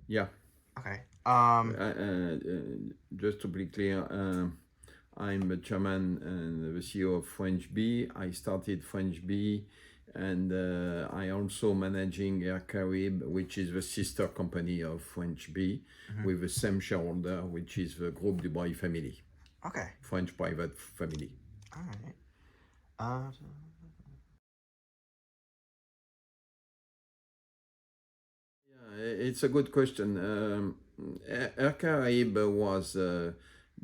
Yeah. Okay. Just to be clear, I'm the chairman and the CEO of Frenchbee. I started Frenchbee, and I also managing Air Carib, which is the sister company of Frenchbee, Mhm. with the same shareholder, which is the Groupe Dubois family, Okay. French private family. All right. Uh, Yeah, it's a good question. Air Carib was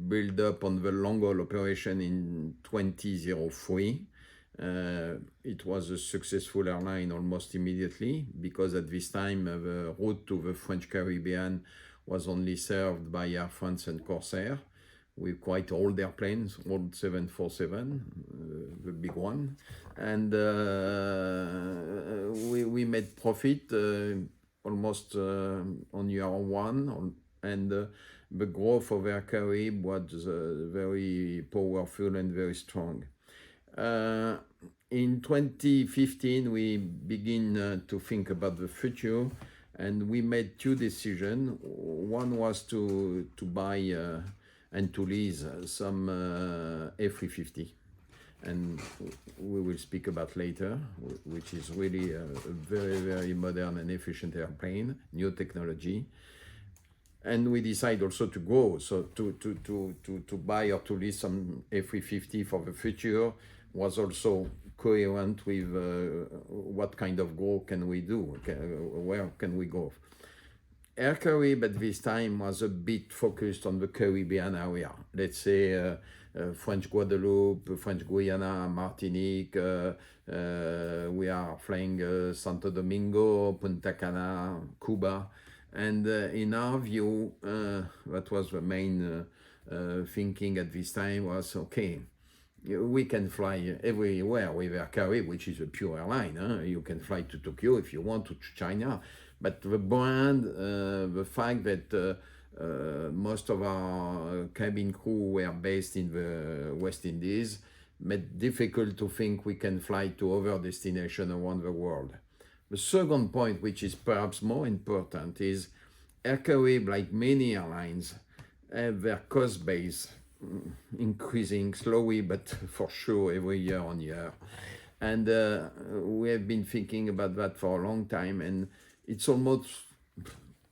built up on the long haul operation in 2003. It was a successful airline almost immediately because at this time the route to the French Caribbean was only served by Air France and Corsair with quite old airplanes, old 747, the big one. And we made profit almost on year one, and the growth of Air Carib was very powerful and very strong. Uh, in 2015, we begin to think about the future, and we made two decisions. One was to buy and to lease some A350, and we will speak about later, which is really a very, very modern and efficient airplane, new technology. And we decide also to go, so to buy or to lease some A350 for the future was also coherent with what kind of growth can we do, where can we go. Air Carib at this time was a bit focused on the Caribbean area, let's say French Guadeloupe, French Guyana, Martinique. We are flying Santo Domingo, Punta Cana, Cuba. And in our view, that was the main thinking at this time was, okay, we can fly everywhere with Air Carib, which is a pure airline. Huh? You can fly to Tokyo if you want, to China. But the brand, the fact that most of our cabin crew were based in the West Indies, made it difficult to think we can fly to other destinations around the world. The second point, which is perhaps more important, is Air Carib, like many airlines, have their cost base increasing slowly, but for sure every year on year. And we have been thinking about that for a long time, and it's almost,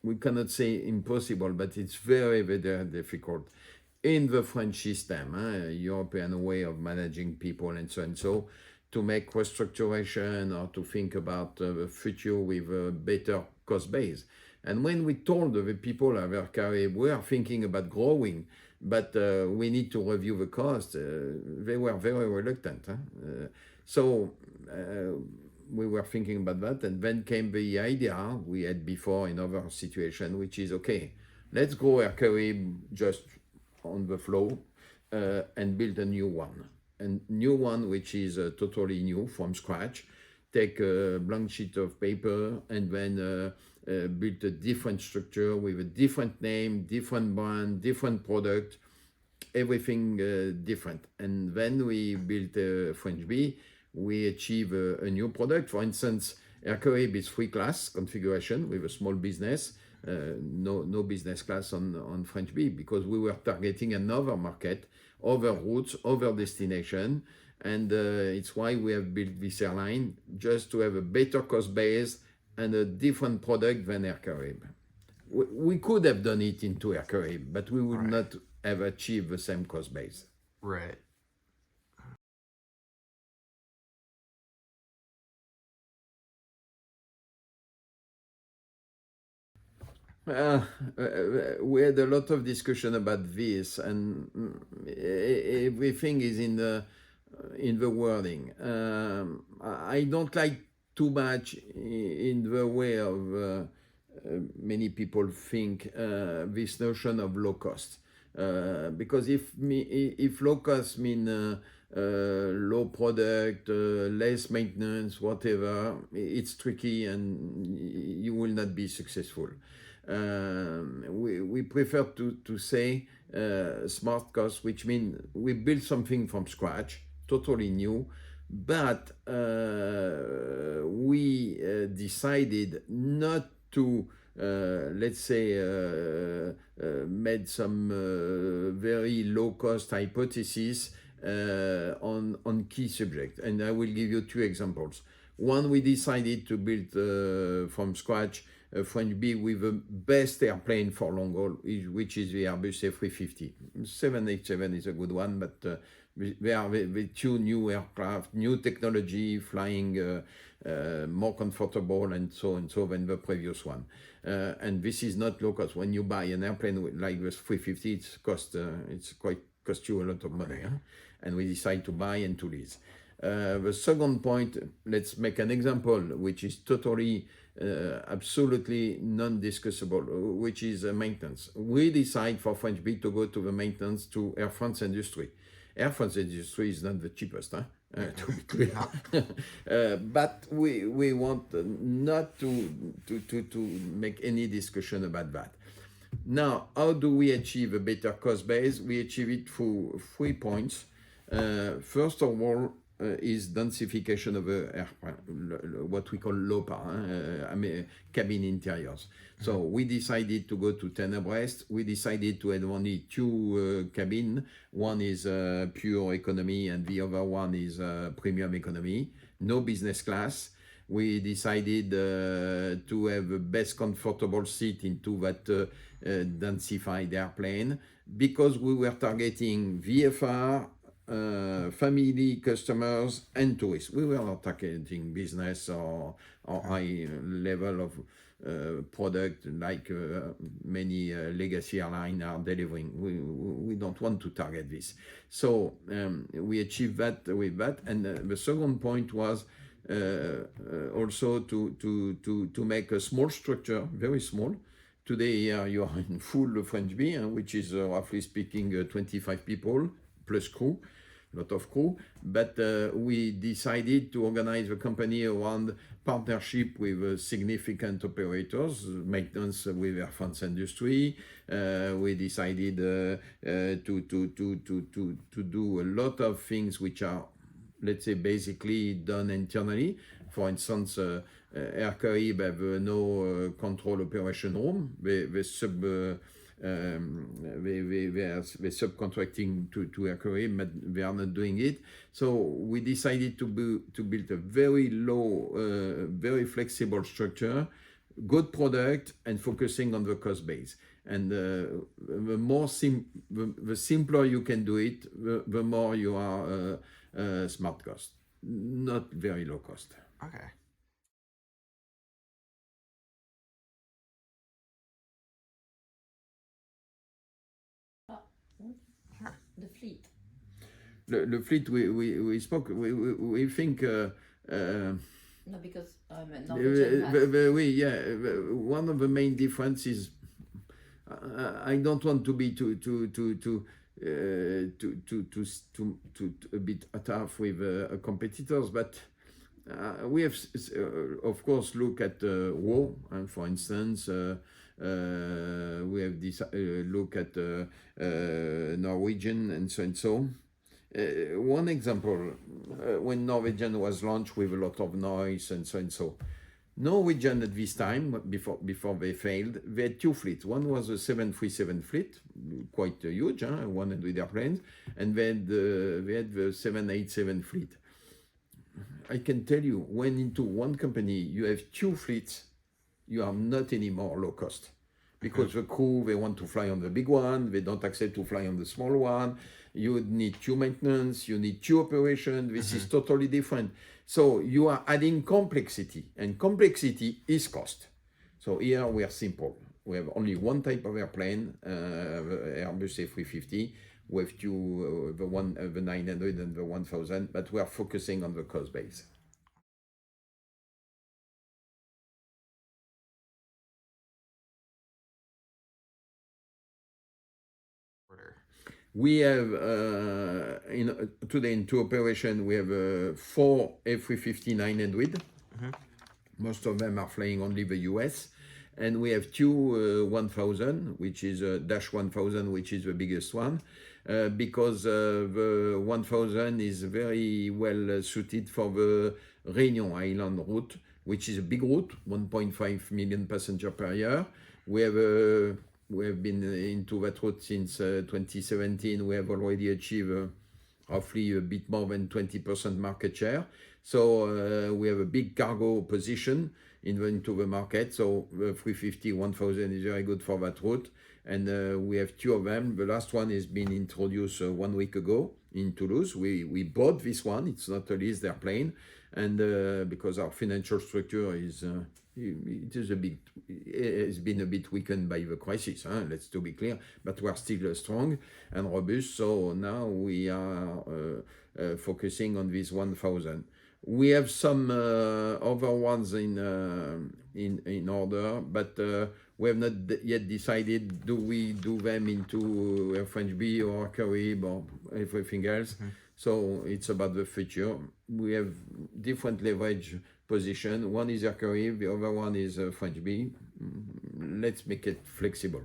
we cannot say impossible, but it's very, very difficult in the French system, European way of managing people and so and so, to make restructuration or to think about the future with a better cost base. And when we told the people of Air Carib, we are thinking about growing, but we need to review the cost, they were very reluctant. So we were thinking about that, and then came the idea we had before in other situation, which is, okay, let's grow Air Carib just on the flow and build a new one. And new one which is totally new from scratch. Take a blank sheet of paper and then build a different structure with a different name, different brand, different product, everything different. And then we built Frenchbee. We achieve a new product. For instance, Air Carib is three class configuration with a small business. No business class on Frenchbee because we were targeting another market, other routes, other destination, and it's why we have built this airline just to have a better cost base and a different product than Air Carib. We could have done it into Air Carib, but we would right. not have achieved the same cost base. Right. Uh, we had a lot of discussion about this, and everything is in the wording. I don't like too much in the way of many people think this notion of low cost. Because if low cost mean low product, less maintenance, whatever, it's tricky and you will not be successful. We prefer to say smart cost, which means we build something from scratch, totally new, but we decided not to let's say, made some very low-cost hypothesis on key subjects. And I will give you two examples. One, we decided to build from scratch a Frenchbee with the best airplane for long haul, which is the Airbus A350. 787 is a good one, but they are the two new aircraft, new technology, flying more comfortable and so than the previous one. And this is not low cost. When you buy an airplane like the 350, it's quite cost you a lot of money. Huh? And we decide to buy and to lease. The second point, let's make an example, which is totally, absolutely non-discussable, which is maintenance. We decide for Frenchbee to go to the maintenance to Air France Industry. Air France Industry is not the cheapest, huh? To be clear. But we want not to make any discussion about that. Now, how do we achieve a better cost base? We achieve it through 3 points. First of all, is densification of what we call LOPA, cabin interiors. So we decided to go to 10 abreast. We decided to have only two cabins. One is pure economy and the other one is premium economy. No business class. We decided to have the best comfortable seat into that densified airplane because we were targeting VFR, family customers and tourists. We were not targeting business or high level of product like many legacy airlines are delivering. We don't want to target this. So we achieved that with that. And the second point was also to make a small structure, very small. Today here you are in full Frenchbee, which is roughly speaking 25 people plus crew. Lot of crew, but we decided to organize the company around partnership with significant operators, maintenance with Air France Industry. We decided to do a lot of things which are, let's say, basically done internally. For instance, Air Carib have no control operation room. They are subcontracting to Air Carib, but they are not doing it. So we decided to build a very low, very flexible structure, good product, and focusing on the cost base. And the simpler you can do it, the more you are smart cost, not very low cost. Okay. The fleet. The fleet we spoke, we think. No, because Norwegian one of the main differences. I don't want to be too a bit tough with competitors, but we have of course look at WoW, and for instance. We have this look at Norwegian and so. One example, when Norwegian was launched with a lot of noise and so. Norwegian at this time, before they failed, they had two fleets. One was a 737 fleet, quite huge, 100 airplanes, and then they had the 787 fleet. I can tell you, when into one company you have two fleets, you are not anymore low cost, because the crew, they want to fly on the big one, they don't accept to fly on the small one. You need two maintenance, you need two operation. This is totally different. So you are adding complexity, and complexity is cost. So here we are simple. We have only one type of airplane, Airbus A350. We have two, the 900 and the 1000, but we are focusing on the cost base. We have today in two operation. We have 4 A350-900. Most of them are flying only the US, and we have two 1000, which is a Dash 1000, which is the biggest one, because the 1000 is very well suited for the Réunion Island route. which is a big route, 1.5 million passengers per year. We have been into that route since 2017. We have already achieved roughly a bit more than 20% market share. So we have a big cargo position into the market. So the 350, 1000 is very good for that route. And we have two of them. The last one has been introduced 1 week ago in Toulouse. We bought this one. It's not a leased airplane. And because our financial structure is it's been a bit weakened by the crisis, let's to be clear, but we are still strong and robust. So now we are focusing on this 1000. We have some other ones in order, but we have not yet decided, do we do them into Frenchbee or Carib or everything else. So it's about the future. We have different leverage position. One is Carib, the other one is Frenchbee. Let's make it flexible.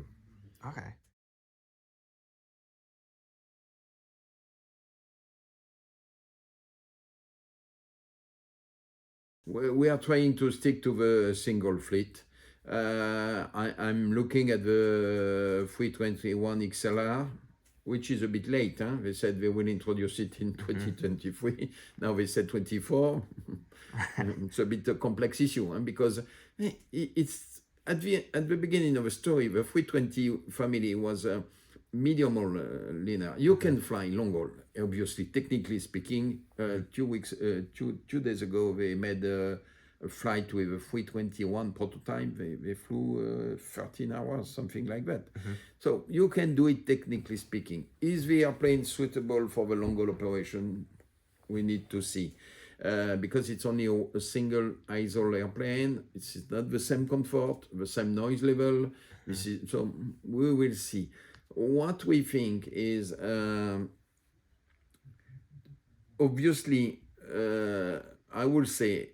Okay. We are trying to stick to the single fleet. I'm looking at the 321 XLR, which is a bit late. They said they will introduce it in 2023. Now they said 24. It's a bit a complex issue because it's at the beginning of the story, the 320 family was medium haul linear. You can fly long haul, obviously, technically speaking. 2 days ago, they made a flight with a 321 prototype. They flew 13 hours, something like that. So you can do it technically speaking. Is the airplane suitable for the long haul operation? We need to see. Because it's only a single isol airplane, it's not the same comfort, the same noise level. So we will see. What we think is, obviously, I will say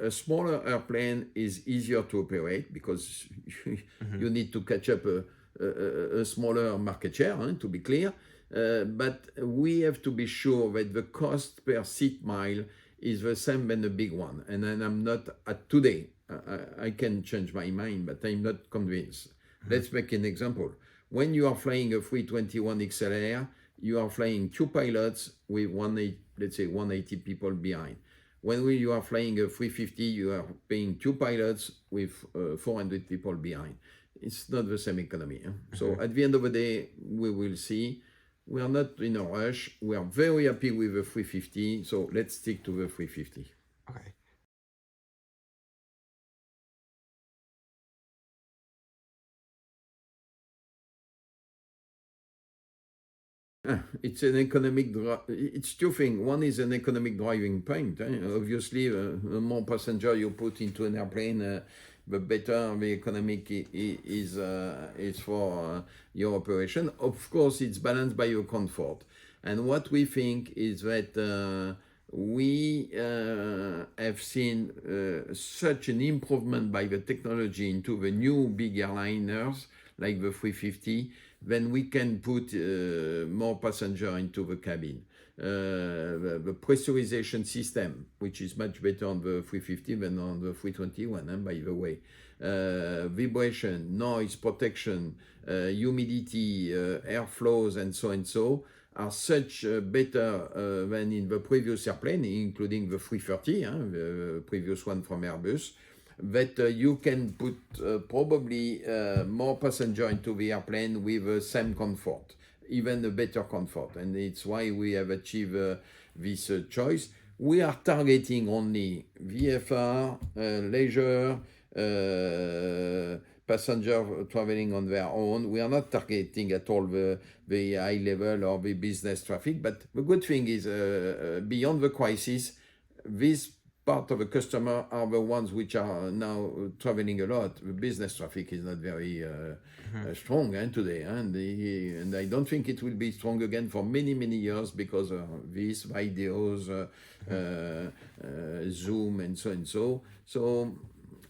a smaller airplane is easier to operate because you need to catch up a smaller market share, to be clear. But we have to be sure that the cost per seat mile is the same than a big one. And then I'm not at today. I can change my mind, but I'm not convinced. Let's make an example. When you are flying a 321 XLR, you are flying 2 pilots with 180 people behind. When you are flying a 350, you are paying 2 pilots with 400 people behind. It's not the same economy. So at the end of the day, we will see. We are not in a rush. We are very happy with the 350, so let's stick to the 350. Okay. It's an economic. It's two things. One is an economic driving point. Obviously, the more passenger you put into an airplane, the better the economic is for your operation. Of course, it's balanced by your comfort. And what we think is that we have seen such an improvement by the technology into the new big airliners like the 350, then we can put more passenger into the cabin. The pressurization system, which is much better on the 350 than on the 321, by the way. Vibration, noise, protection, humidity, airflows, and so are such better than in the previous airplane, including the 330, the previous one from Airbus, that you can put probably more passenger into the airplane with the same comfort, even a better comfort. And it's why we have achieved this choice. We are targeting only VFR, leisure, passenger traveling on their own. We are not targeting at all the high level or the business traffic. But the good thing is, beyond the crisis, this part of the customer are the ones which are now traveling a lot. The business traffic is not very strong today, and I don't think it will be strong again for many years because of these videos, Zoom, and so. So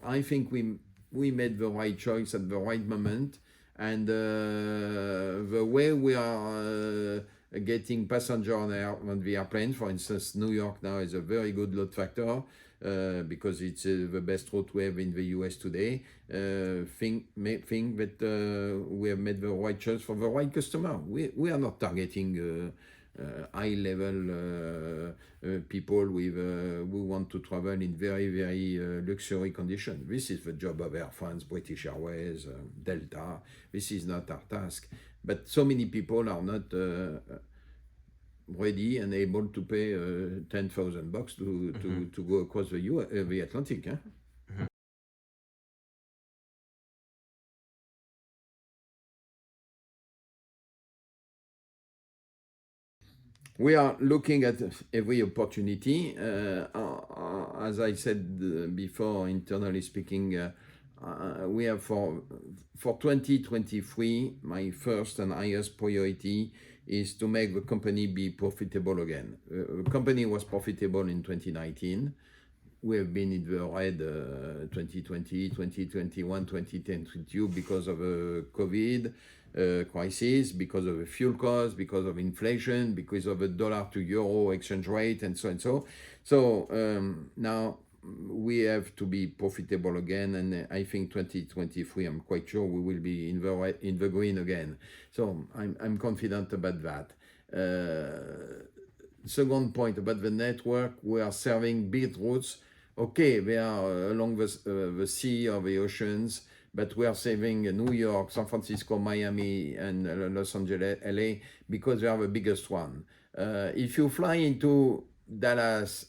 I think we made the right choice at the right moment, and the way we are getting passenger on the airplane, for instance, New York now is a very good load factor. because it's the best route we have in the US today. Think that we have made the right choice for the right customer. We are not targeting high-level people with who want to travel in very luxury condition. This is the job of Air France, British Airways, Delta. This is not our task. But so many people are not ready and able to pay $10,000 to go across the Atlantic. Huh? We are looking at every opportunity. As I said before, internally speaking, we have for 2023, my first and highest priority is to make the company be profitable again. The company was profitable in 2019. We have been in the red 2020, 2021, 2022 because of COVID crisis, because of the fuel cost, because of inflation, because of the dollar to euro exchange rate, and so and so. So now we have to be profitable again, and I think 2023, I'm quite sure we will be in the green again. So I'm confident about that. Second point about the network, we are serving big routes. Okay, they are along the sea or the oceans, but we are saving New York, San Francisco, Miami, and Los Angeles, LA, because they are the biggest one. If you fly into Dallas,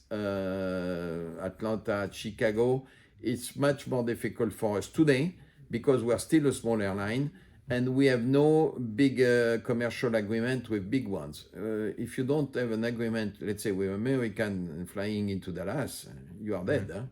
Atlanta, Chicago, it's much more difficult for us today because we are still a small airline and we have no big commercial agreement with big ones. If you don't have an agreement, let's say with American flying into Dallas, you are dead. Huh?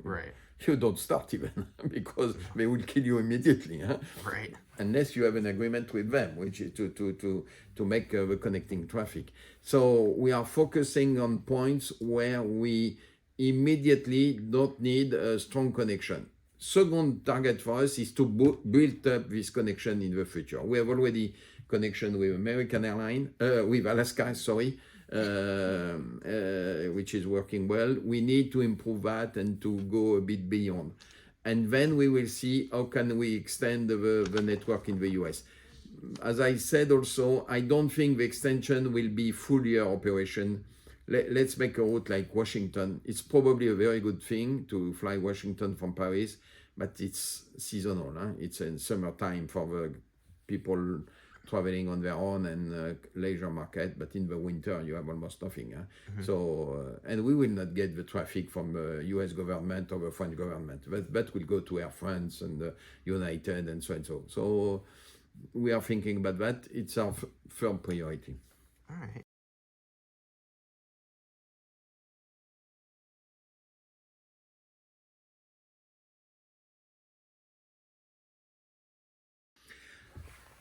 Right. You don't start even because they will kill you immediately. Huh? Right. Unless you have an agreement with them, which is to make the connecting traffic. So we are focusing on points where we immediately don't need a strong connection. Second target for us is to build up this connection in the future. We have already connection with American Airlines, with Alaska, sorry, which is working well. We need to improve that and to go a bit beyond. And then we will see how can we extend the network in the US. As I said also, I don't think the extension will be full year operation. Let's make a route like Washington. It's probably a very good thing to fly Washington from Paris, but it's seasonal. Huh? It's in summertime for the people traveling on their own and leisure market, but in the winter you have almost nothing. Huh? So, and we will not get the traffic from the US government or the French government. That will go to Air France and United and so and so. So we are thinking about that. It's our firm priority. All right.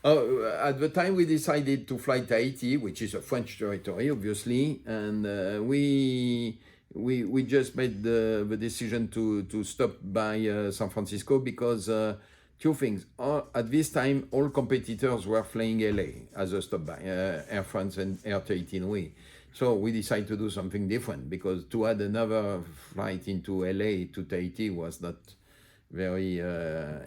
At the time we decided to fly Tahiti, which is a French territory, obviously, and we just made the decision to stop by San Francisco because two things. At this time, all competitors were flying LA as a stop by, Air France and Air Tahiti Nui. So we decided to do something different because to add another flight into LA to Tahiti was not very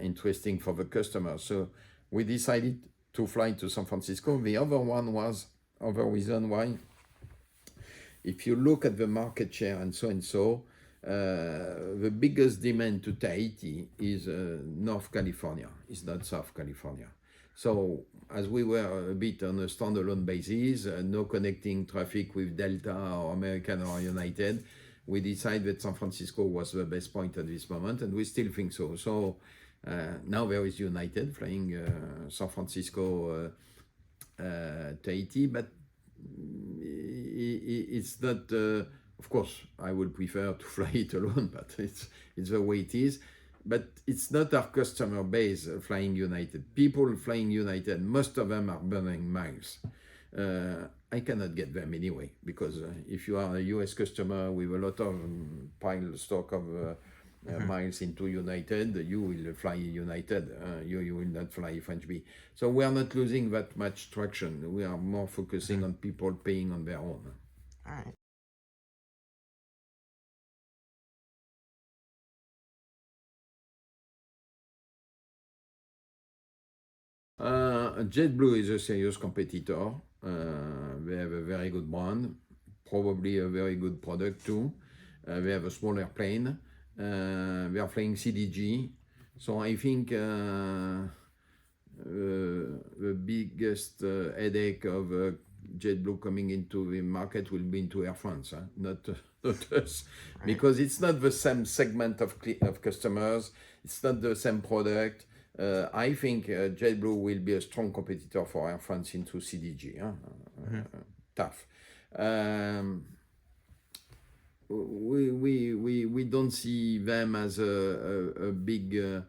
interesting for the customer. So we decided to fly to San Francisco. The other one was, other reason why, if you look at the market share and so, the biggest demand to Tahiti is North California, it's not South California. So as we were a bit on a standalone basis, no connecting traffic with Delta or American or United, we decided that San Francisco was the best point at this moment, and we still think so. So now there is United flying San Francisco, Tahiti, but it's not. Of course, I would prefer to fly it alone, but it's the way it is. But it's not our customer base flying United. People flying United, most of them are burning miles. I cannot get them anyway, because if you are a US customer with a lot of pile stock of miles into United, you will fly United. You will not fly Frenchbee. So we are not losing that much traction. We are more focusing on people paying on their own. All right. JetBlue is a serious competitor. They have a very good brand, probably a very good product too. They have a small airplane. They are flying CDG. So I think the biggest headache of JetBlue coming into the market will be into Air France, not us, Right. because it's not the same segment of customers. It's not the same product. I think JetBlue will be a strong competitor for Air France into CDG. Tough. We don't see them as a big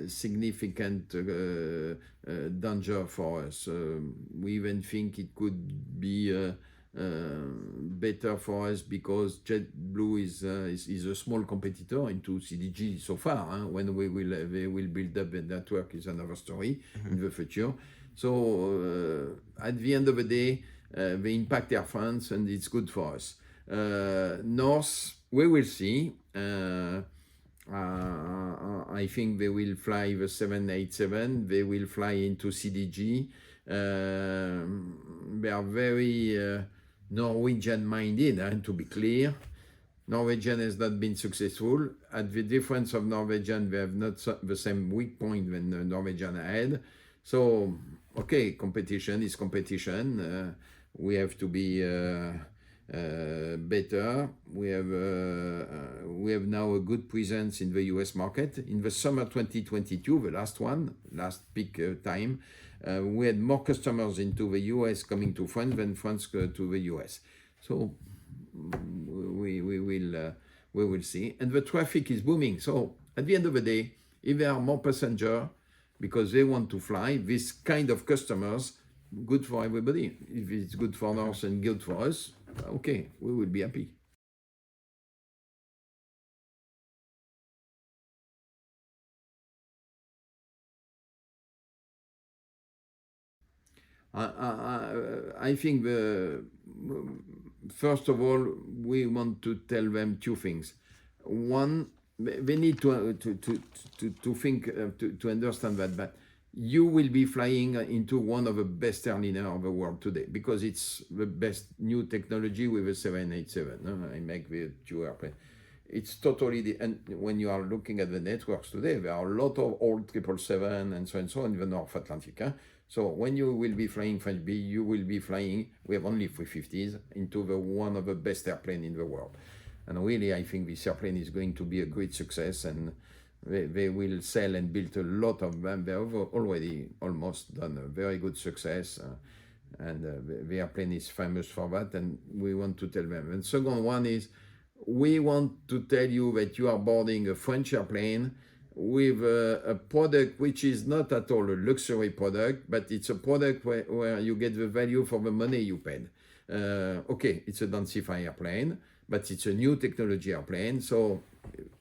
significant danger for us. We even think it could be better for us because JetBlue is a small competitor into CDG so far. When they will build up the network is another story in the future. So at the end of the day, they impact Air France and it's good for us. North, we will see. I think they will fly the 787. They will fly into CDG. They are very Norwegian-minded, to be clear. Norwegian has not been successful. At the difference of Norwegian, they have not the same weak point than Norwegian had. So, okay, competition is competition. We have to be better. We have now a good presence in the US market. In the summer 2022, the last peak time, we had more customers into the US coming to France than France to the US. So we will see. And the traffic is booming. So at the end of the day, if there are more passengers because they want to fly, this kind of customers, good for everybody. If it's good for North and good for us, okay, we will be happy. I think first of all, we want to tell them two things. One, they need to think to understand that you will be flying into one of the best airlines of the world today because it's the best new technology with a 787. I make the two airplane. It's totally and when you are looking at the networks today, there are a lot of old 777 and so on in the North Atlantic. So when you will be flying Frenchbee, you will be flying, we have only 350s, into one of the best airplanes in the world. And really, I think this airplane is going to be a great success and they will sell and build a lot of them. They have already almost done a very good success. And the airplane is famous for that. And we want to tell them. And second one is, we want to tell you that you are boarding a French airplane with a product which is not at all a luxury product, but it's a product where you get the value for the money you paid. Okay, it's a densify airplane, but it's a new technology airplane. So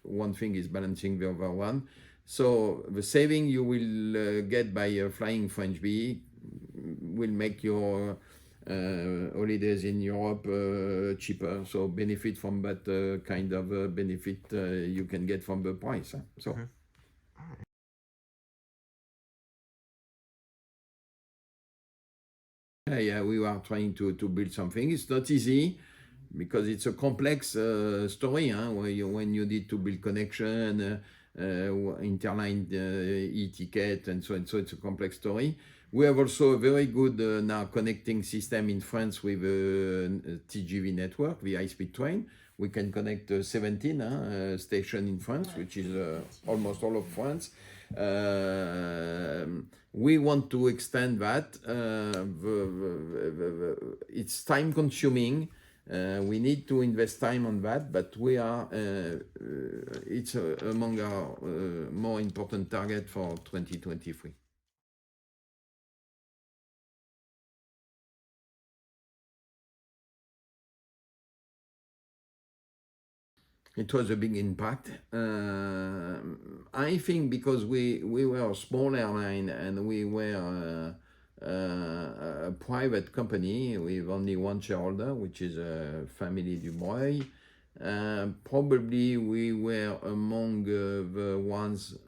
one thing is balancing the other one. So the saving you will get by flying Frenchbee will make your holidays in Europe cheaper. So benefit from that kind of benefit you can get from the price. So. Yeah, we are trying to build something. It's not easy because it's a complex story when you need to build connection, interline e-ticket, and so on. So it's a complex story. We have also a very good now connecting system in France with TGV network, the high-speed train. We can connect 17 stations in France, which is almost all of France. We want to extend that. It's time consuming. We need to invest time on that, but it's among our more important target for 2023. It was a big impact. I think because we were a small airline and we were a private company with only one shareholder, which is a family Dubois. Probably we were among the ones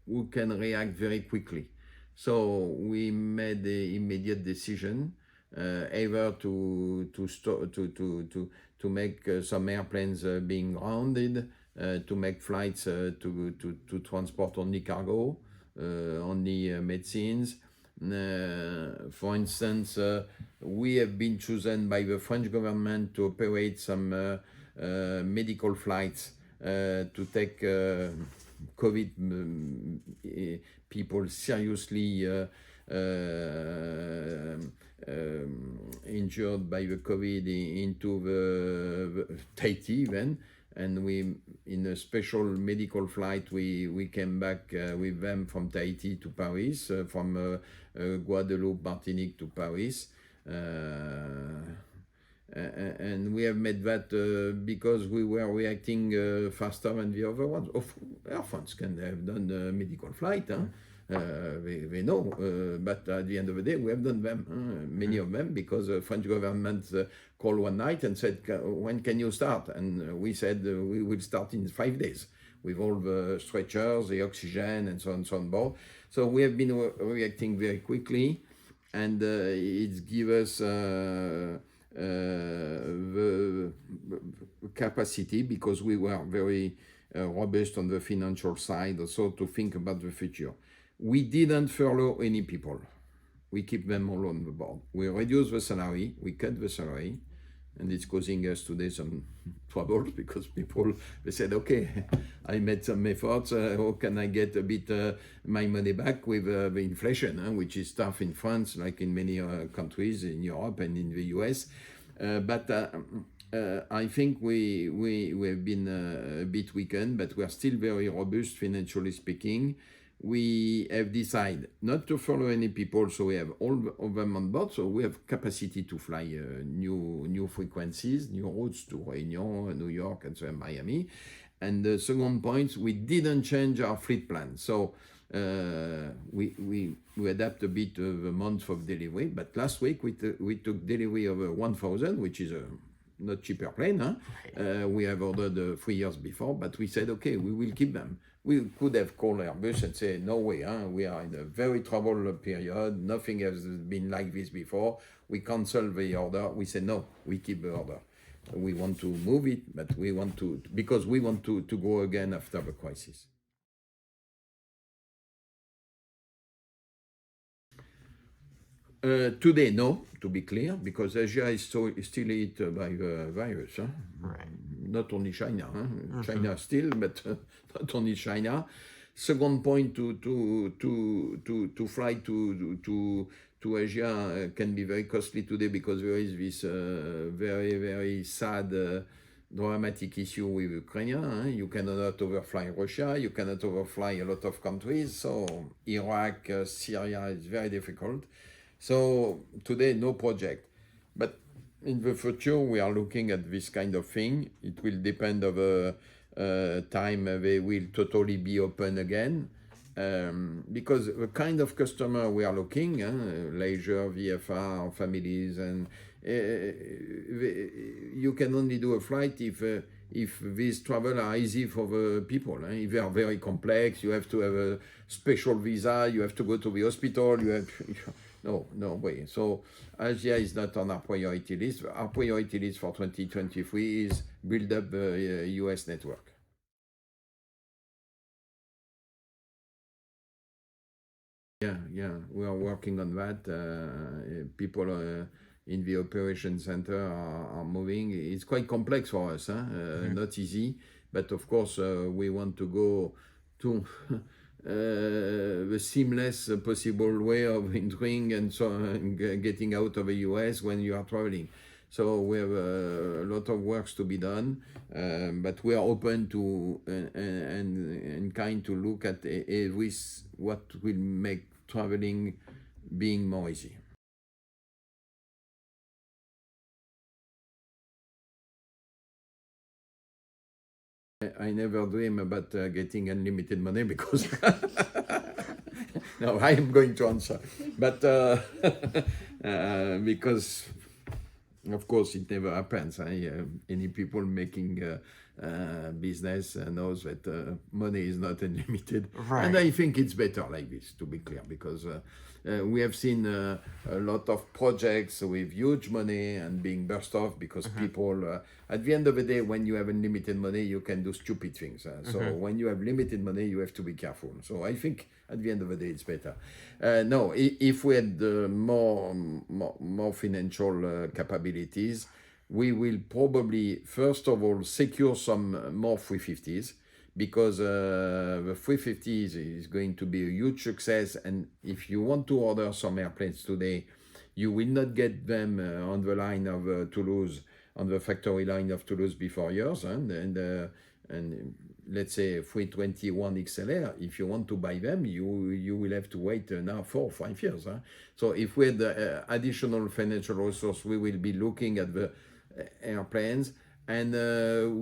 who can react very quickly. So we made the immediate decision either to make some airplanes being grounded, to make flights to transport only cargo, only medicines. For instance, we have been chosen by the French government to operate some medical flights to take COVID people seriously injured by the COVID into the Tahiti even. And we, in a special medical flight, we came back with them from Tahiti to Paris, from Guadeloupe, Martinique to Paris. And we have made that because we were reacting faster than the other ones. Air France can have done a medical flight, huh? They know, but at the end of the day, we have done them, many of them, because the French government called one night and said, when can you start? And we said, we will start in 5 days with all the stretchers, the oxygen, and so on board. So we have been reacting very quickly, and it's give us the capacity, because we were very robust on the financial side, also to think about the future. We didn't furlough any people. We keep them all on the board. We reduce the salary, we cut the salary, and it's causing us today some trouble, because people, they said, okay, I made some efforts, how can I get a bit my money back with the inflation, which is tough in France, like in many countries in Europe and in the US. But I think we have been a bit weakened, but we are still very robust financially speaking. We have decided not to follow any people, so we have all of them on board. So we have capacity to fly new frequencies, new routes to Réunion, New York, and so on, Miami. And the second point, we didn't change our fleet plan. So we adapt a bit of the month of delivery. But last week we took delivery of a 1000, which is a not cheaper plane. Huh? We have ordered 3 years before, but we said, okay, we will keep them. We could have called Airbus and say, no way, huh? We are in a very troubled period. Nothing has been like this before. We cancel the order. We said, no, we keep the order. We want to move it, but we want to, because we want to go again after the crisis. Today, no, to be clear, because Asia is still hit by the virus. Huh? Right. Not only China, huh? China still, but not only China. Second point, to fly to Asia can be very costly today, because there is this very, very sad, dramatic issue with Ukraine. Huh? You cannot overfly Russia, you cannot overfly a lot of countries. So Iraq, Syria is very difficult. So today, no project. But in the future, we are looking at this kind of thing. It will depend on the time they will totally be open again. Because the kind of customer we are looking, leisure, VFR, families, and you can only do a flight if these travel are easy for the people. If they are very complex, you have to have a special visa, you have to go to the hospital, you have... No way. So Asia is not on our priority list. Our priority list for 2023 is build up the US network. Yeah, we are working on that. People in the operation center are moving. It's quite complex for us, not easy. But of course, we want to go to the seamless possible way of entering and so on, getting out of the US when you are traveling. So we have a lot of work to be done, but we are open to and kind to look at what will make traveling being more easy. I never dream about getting unlimited money, because no, I am going to answer, but because of course it never happens. Any people making business knows that money is not unlimited. Right. And I think it's better like this, to be clear, because we have seen a lot of projects with huge money and being burst off because people, at the end of the day, when you have unlimited money, you can do stupid things. So when you have limited money, you have to be careful. So I think at the end of the day, it's better. No, if we had more financial capabilities, we will probably, first of all, secure some more 350s, because the 350s is going to be a huge success. And if you want to order some airplanes today, you will not get them on the line of Toulouse, on the factory line of Toulouse before yours. And let's say 321 XLR, if you want to buy them, you will have to wait now 4 or 5 years. So if we had additional financial resource, we will be looking at the airplanes, and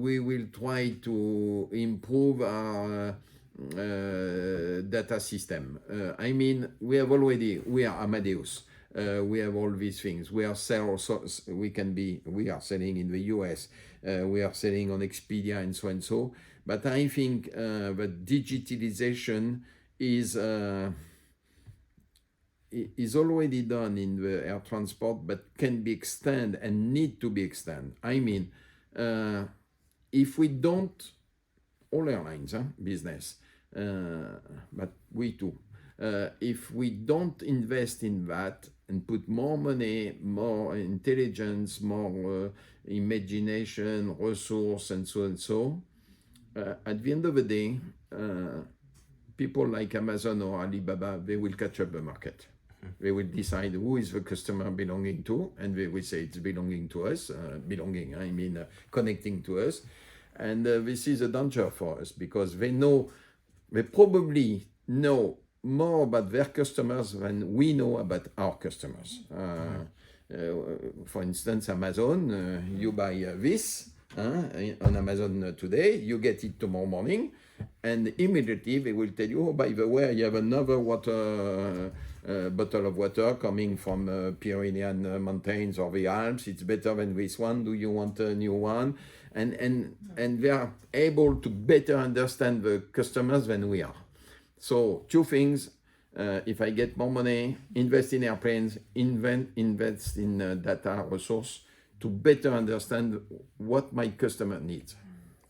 we will try to improve our data system. I mean, we are Amadeus. We have all these things. We are selling in the US. We are selling on Expedia and so and so. But I think that digitalization is already done in the air transport, but can be extended and need to be extended. I mean, if we don't, all airlines, business, but we too, if we don't invest in that and put more money, more intelligence, more imagination, resource, and so, at the end of the day, people like Amazon or Alibaba, they will catch up the market. They will decide who is the customer belonging to, and they will say it's belonging to us. Connecting to us. And this is a danger for us, because they probably know more about their customers than we know about our customers. For instance, Amazon, you buy this on Amazon today, you get it tomorrow morning, and immediately they will tell you, oh, by the way, you have another bottle of water coming from Pyrenean mountains or the Alps. It's better than this one. Do you want a new one? And they are able to better understand the customers than we are. So 2 things: if I get more money, invest in airplanes, invest in data resource to better understand what my customer needs.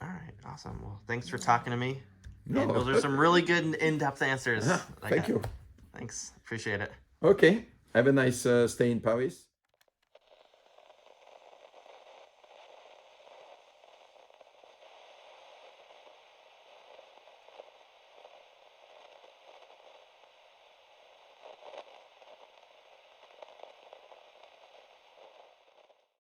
All right, awesome. Well, thanks for talking to me. And those are some really good in-depth answers. Thank you. Thanks. Appreciate it. Okay. Have a nice stay in Paris.